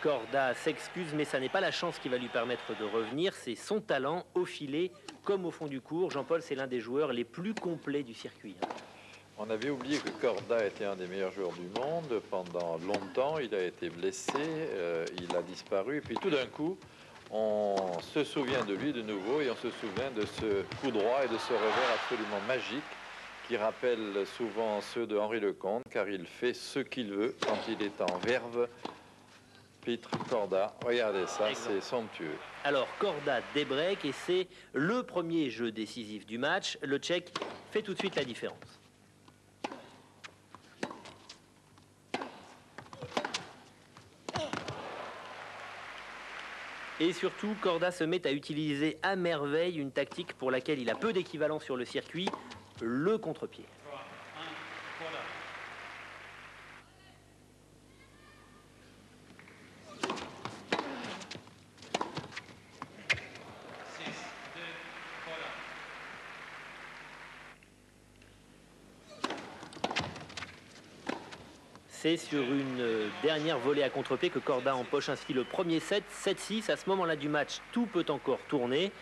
Korda s'excuse, mais ça n'est pas la chance qui va lui permettre de revenir, c'est son talent au filet comme au fond du court. Jean-Paul, c'est l'un des joueurs les plus complets du circuit. On avait oublié que Korda était un des meilleurs joueurs du monde. Pendant longtemps, il a été blessé, il a disparu. Et puis tout d'un coup, on se souvient de lui de nouveau et on se souvient de ce coup droit et de ce revers absolument magique qui rappelle souvent ceux de Henri Lecomte, car il fait ce qu'il veut quand il est en verve. Petr Korda, regardez ça, c'est somptueux. Alors Korda débreak et c'est le premier jeu décisif du match. Le Tchèque fait tout de suite la différence. Et surtout, Korda se met à utiliser à merveille une tactique pour laquelle il a peu d'équivalent sur le circuit, le contre-pied. C'est sur une dernière volée à contre-pied que Korda empoche ainsi le premier set, 7-6. À ce moment-là du match, tout peut encore tourner.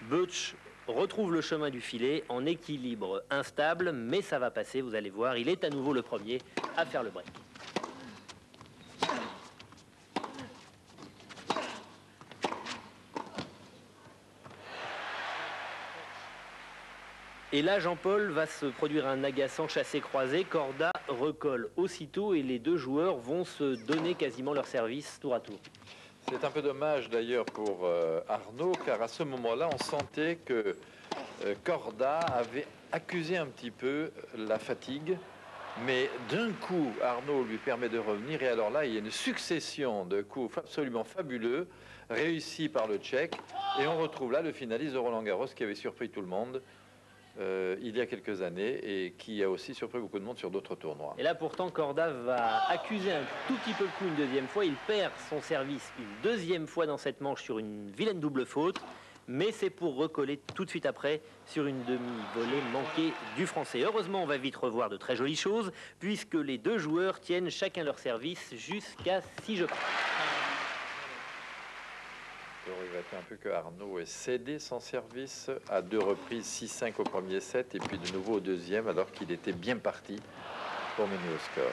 Böttch retrouve le chemin du filet en équilibre instable, mais ça va passer, vous allez voir. Il est à nouveau le premier à faire le break. Et là, Jean-Paul, va se produire un agaçant chassé-croisé. Korda recolle aussitôt et les deux joueurs vont se donner quasiment leur service tour à tour. C'est un peu dommage d'ailleurs pour Arnaud, car à ce moment-là, on sentait que Korda avait accusé un petit peu la fatigue. Mais d'un coup, Arnaud lui permet de revenir. Et alors là, il y a une succession de coups absolument fabuleux, réussis par le Tchèque. Et on retrouve là le finaliste de Roland-Garros qui avait surpris tout le monde. Il y a quelques années et qui a aussi surpris beaucoup de monde sur d'autres tournois. Et là pourtant Korda va accuser un tout petit peu le coup une deuxième fois. Il perd son service une deuxième fois dans cette manche sur une vilaine double faute. Mais c'est pour recoller tout de suite après sur une demi-volée manquée du Français. Heureusement, on va vite revoir de très jolies choses puisque les deux joueurs tiennent chacun leur service jusqu'à 6 jeux. Je regrette un peu que Arnaud ait cédé son service à deux reprises, 6-5 au premier set et puis de nouveau au deuxième alors qu'il était bien parti pour mener au score.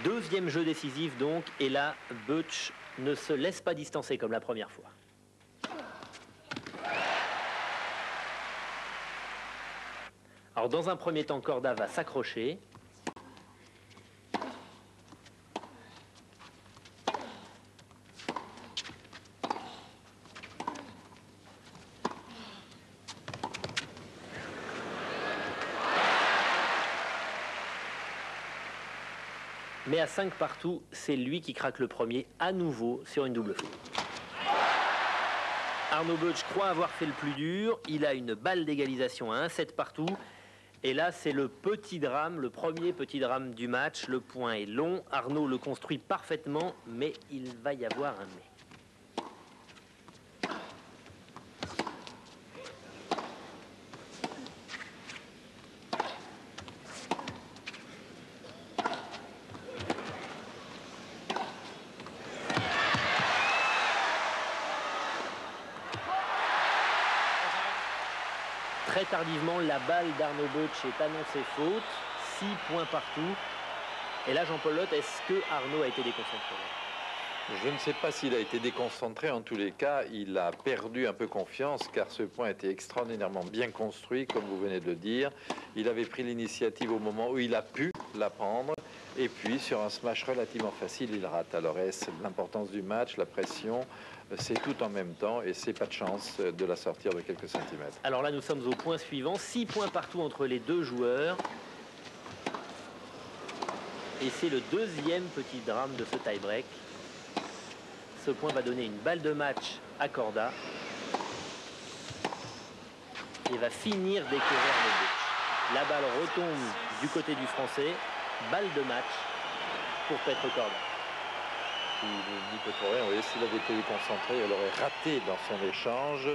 Deuxième jeu décisif donc, et là, Böttch ne se laisse pas distancer comme la première fois. Alors dans un premier temps, Korda va s'accrocher. Mais à 5 partout, c'est lui qui craque le premier à nouveau sur une double faute. Arnaud Böttch croit avoir fait le plus dur. Il a une balle d'égalisation à 1-7 partout. Et là, c'est le petit drame, le premier petit drame du match. Le point est long. Arnaud le construit parfaitement, mais il va y avoir un mais. Très tardivement, la balle d'Arnaud Böttch est annoncée faute. 6 points partout. Et là, Jean-Paul Lotte, est-ce que Arnaud a été déconcentré? Je ne sais pas s'il a été déconcentré. En tous les cas, il a perdu un peu confiance car ce point était extraordinairement bien construit, comme vous venez de le dire. Il avait pris l'initiative au moment où il a pu la prendre. Et puis, sur un smash relativement facile, il rate. Alors, est-ce l'importance du match, la pression? C'est tout en même temps et c'est pas de chance de la sortir de quelques centimètres. Alors là, nous sommes au point suivant. 6 points partout entre les deux joueurs. Et c'est le deuxième petit drame de ce tie-break. Ce point va donner une balle de match à Korda. Et va finir d'écœurer Arnaud Böttch. La balle retombe du côté du Français. Balle de match pour Petr Korda. Il ne dit pas pour rien. Vous voyez, s'il avait été déconcentré, il aurait raté dans son échange.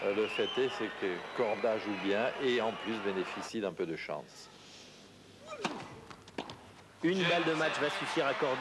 Le fait est, c'est que Korda joue bien et en plus bénéficie d'un peu de chance. Une balle de match va suffire à Korda.